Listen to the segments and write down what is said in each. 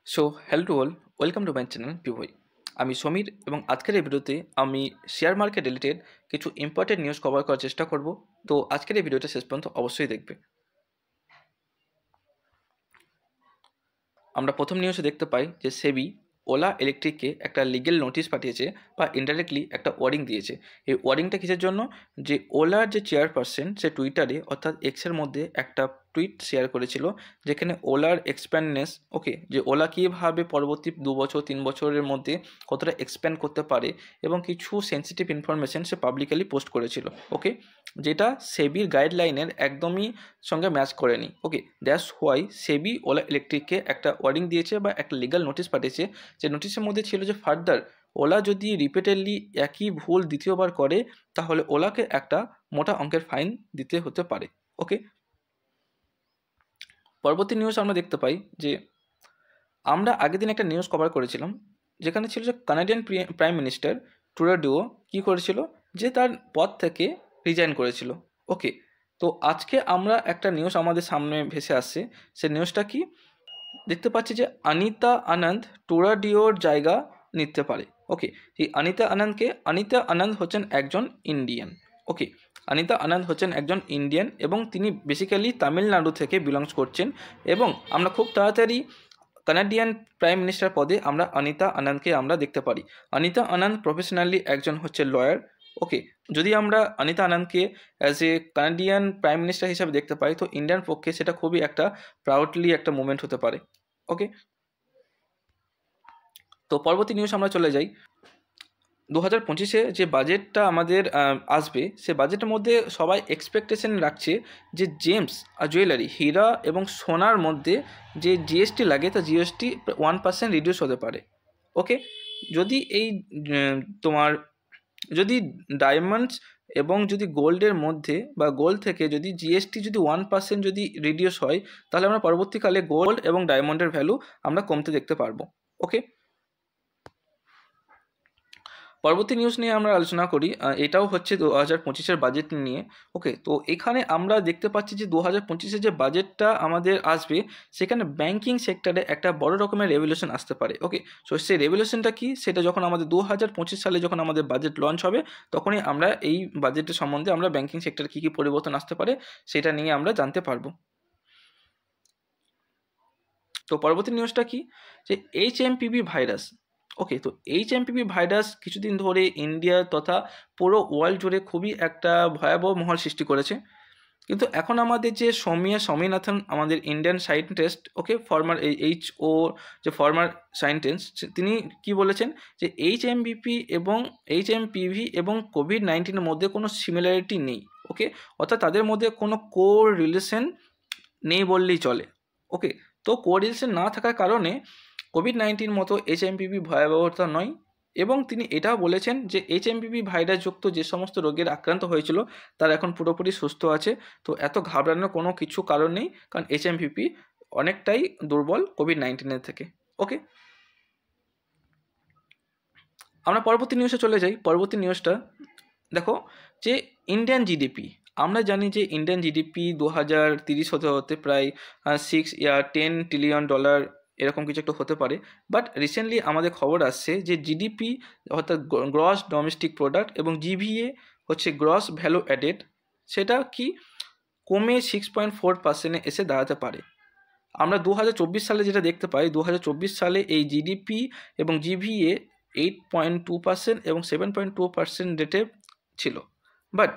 So hello to all, welcome to my channel পিউভাই। আমি সমীর এবং আজকের এই ভিডিওতে আমি শেয়ার মার্কেট রিলেটেড কিছু ইম্পর্টেন্ট নিউজ কভার করার চেষ্টা করব। তো আজকের এই ভিডিওটা শেষ পর্যন্ত অবশ্যই দেখবে। আমরা প্রথম নিউজে দেখতে পাই যে সেবি ওলা ইলেকট্রিককে একটা লিগেল নোটিশ পাঠিয়েছে বা ইনডাইরেক্টলি একটা ওয়ার্নিং দিয়েছে। এই ওয়ার্নিংটা কিসের জন্য? যে ওলার যে চেয়ারপারসন সে টুইটারে অর্থাৎ এক্সের মধ্যে একটা টুইট শেয়ার করেছিল, যেখানে ওলার এক্সপ্যান্ডনেস, যে ওলা কীভাবে পরবর্তী 2 বছর 3 বছরের মধ্যে কতটা এক্সপ্যান্ড করতে পারে এবং কিছু সেন্সিটিভ ইনফরমেশন সে পাবলিকালি পোস্ট করেছিল। যেটা সেবির গাইডলাইনের একদমই সঙ্গে ম্যাচ করেনি। দ্যাটস হোয়াই সেবি ওলা ইলেকট্রিককে একটা ওয়ার্নিং দিয়েছে বা একটা লিগাল নোটিশ পাঠিয়েছে। যে নোটিশের মধ্যে ছিল যে ফার্দার ওলা যদি রিপিটেডলি একই ভুল দ্বিতীয়বার করে তাহলে ওলাকে একটা মোটা অঙ্কের ফাইন দিতে হতে পারে। পরবর্তী নিউজ আমরা দেখতে পাই যে আমরা আগের দিন একটা নিউজ কভার করেছিলাম, যেখানে ছিল যে কানাডিয়ান প্রাইম মিনিস্টার ট্রুডো কী করেছিল, যে তার পদ থেকে রিজাইন করেছিল। তো আজকে আমরা একটা নিউজ আমাদের সামনে ভেসে আসছে। সে নিউজটা কি দেখতে পাচ্ছি যে অনিতা আনন্দ টুরাডিওর জায়গা নিতে পারে। এই অনিতা আনন্দ হচ্ছেন একজন ইন্ডিয়ান। অনিতা আনন্দ হচ্ছেন একজন ইন্ডিয়ান এবং তিনি বেসিক্যালি তামিলনাড়ু থেকে বিলংস করছেন, এবং আমরা খুব তাড়াতাড়ি কানাডিয়ান প্রাইম মিনিস্টার পদে আমরা অনিতা আনন্দকে আমরা দেখতে পারি। অনিতা আনন্দ প্রফেশনালি একজন হচ্ছে লয়ার। যদি আমরা অনিতা আনন্দকে as a Canadian prime minister হিসাবে দেখতে পাই, তো ইন্ডিয়ান পক্ষে সেটা খুবই একটা প্রাউডলি একটা মুভমেন্ট হতে পারে। তো পরবর্তী নিউজ আমরা চলে যাই। 2025-এ যে বাজেটটা আমাদের আসবে, সে বাজেটের মধ্যে সবাই এক্সপেকটেশন রাখছে যে জেমস আর জুয়েলারি, হীরা এবং সোনার মধ্যে যে জিএসটি লাগে তা জিএসটি 1% রিডিউস হতে পারে। যদি এই তোমার যদি ডায়মন্ডস এবং যদি গোল্ডের মধ্যে বা গোল্ড থেকে যদি জিএসটি যদি 1% যদি রিডিউস হয়, তাহলে আমরা পরবর্তীকালে গোল্ড এবং ডায়মন্ডের ভ্যালু আমরা কমতে দেখতে পারবো। পরবর্তী নিউজ নিয়ে আমরা আলোচনা করি। এটাও হচ্ছে 2025-এর বাজেট নিয়ে। তো এখানে আমরা দেখতে পাচ্ছি যে 2025-এর যে বাজেটটা আমাদের আসবে, সেখানে ব্যাংকিং সেক্টরে একটা বড় রকমের রেভলিউশন আসতে পারে। সো সেই রেভলিউশনটা কি, সেটা যখন আমাদের 2025 সালে যখন আমাদের বাজেট লঞ্চ হবে, তখনই আমরা এই বাজেটের সম্বন্ধে আমরা ব্যাংকিং সেক্টরে কী কী পরিবর্তন আসতে পারে সেটা নিয়ে আমরা জানতে পারবো। তো পরবর্তী নিউজটা কি, যে HMPV ভাইরাস। তো HMPV ভাইরাস কিছুদিন ধরে ইন্ডিয়া তথা পুরো ওয়ার্ল্ড জুড়ে খুবই একটা ভয়াবহ মহল সৃষ্টি করেছে। কিন্তু এখন আমাদের যে সৌম্যা স্বামীনাথন, আমাদের ইন্ডিয়ান সায়েন্টিস্ট, ফর্মার যে ফর্মার সায়েন্টিস্ট, তিনি কি বলেছেন যে HMPV এবং COVID-19-এর মধ্যে কোনো সিমিলারিটি নেই। অর্থাৎ তাদের মধ্যে কোনো কোর রিলেশন নেই বললেই চলে। তো কোরিলেশন না থাকার কারণে COVID-19 মতো HMPV ভয়াবহতা নয়। এবং তিনি এটাও বলেছেন যে HMPV ভাইরাসযুক্ত যে সমস্ত রোগের আক্রান্ত হয়েছিল তারা এখন পুরোপুরি সুস্থ আছে। তো এত ঘাবড়ানোর কোনো কিছু কারণ নেই, কারণ HMPV অনেকটাই দুর্বল COVID-19-এর থেকে। আমরা পরবর্তী নিউজে চলে যাই। পরবর্তী নিউজটা দেখো, যে ইন্ডিয়ান জিডিপি, আমরা জানি যে ইন্ডিয়ান জিডিপি 2030 হতে প্রায় 10 ট্রিলিয়ন ডলার এরকম কিছু একটা হতে পারে। বাট রিসেন্টলি আমাদের খবর আসছে যে জিডিপি অর্থাৎ গ্রস ডোমেস্টিক প্রোডাক্ট এবং জিভিএ হচ্ছে গ্রস ভ্যালু অ্যাডেড, সেটা কি কমে 6.4%-এ এসে দাঁড়াতে পারে। আমরা 2024 সালে যেটা দেখতে পাই, 2024 সালে এই জিডিপি এবং জিভিএ 8.2% এবং 7.2% রেটে ছিল। বাট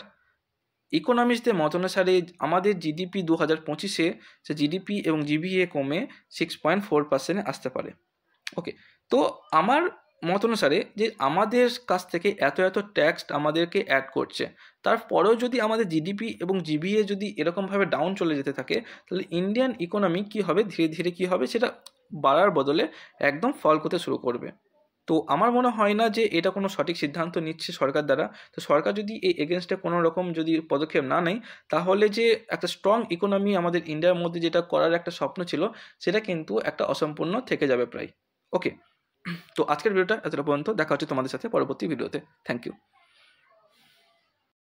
ইকোনমিস্টদের মত অনুসারে আমাদের জিডিপি 2025-এ সে জিডিপি এবং জিভিএ কমে 6.4%-এ আসতে পারে। তো আমার মত অনুসারে যে আমাদের কাছ থেকে এত ট্যাক্স আমাদেরকে অ্যাড করছে, তারপরেও যদি আমাদের জিডিপি এবং জিভিএ যদি এরকমভাবে ডাউন চলে যেতে থাকে, তাহলে ইন্ডিয়ান ইকোনমি কী হবে, ধীরে ধীরে কী হবে, সেটা বাড়ার বদলে একদম ফল করতে শুরু করবে। তো আমার মনে হয় না যে এটা কোনো সঠিক সিদ্ধান্ত নিচ্ছে সরকার দ্বারা। তো সরকার যদি এই এগেনস্টে কোনো রকম যদি পদক্ষেপ না নেয়, তাহলে যে একটা স্ট্রং ইকোনমি আমাদের ইন্ডিয়ার মধ্যে যেটা করার একটা স্বপ্ন ছিল, সেটা কিন্তু একটা অসম্পূর্ণ থেকে যাবে প্রায়। তো আজকের ভিডিওটা এতটা পর্যন্ত। দেখা হচ্ছে তোমাদের সাথে পরবর্তী ভিডিওতে। Thank you.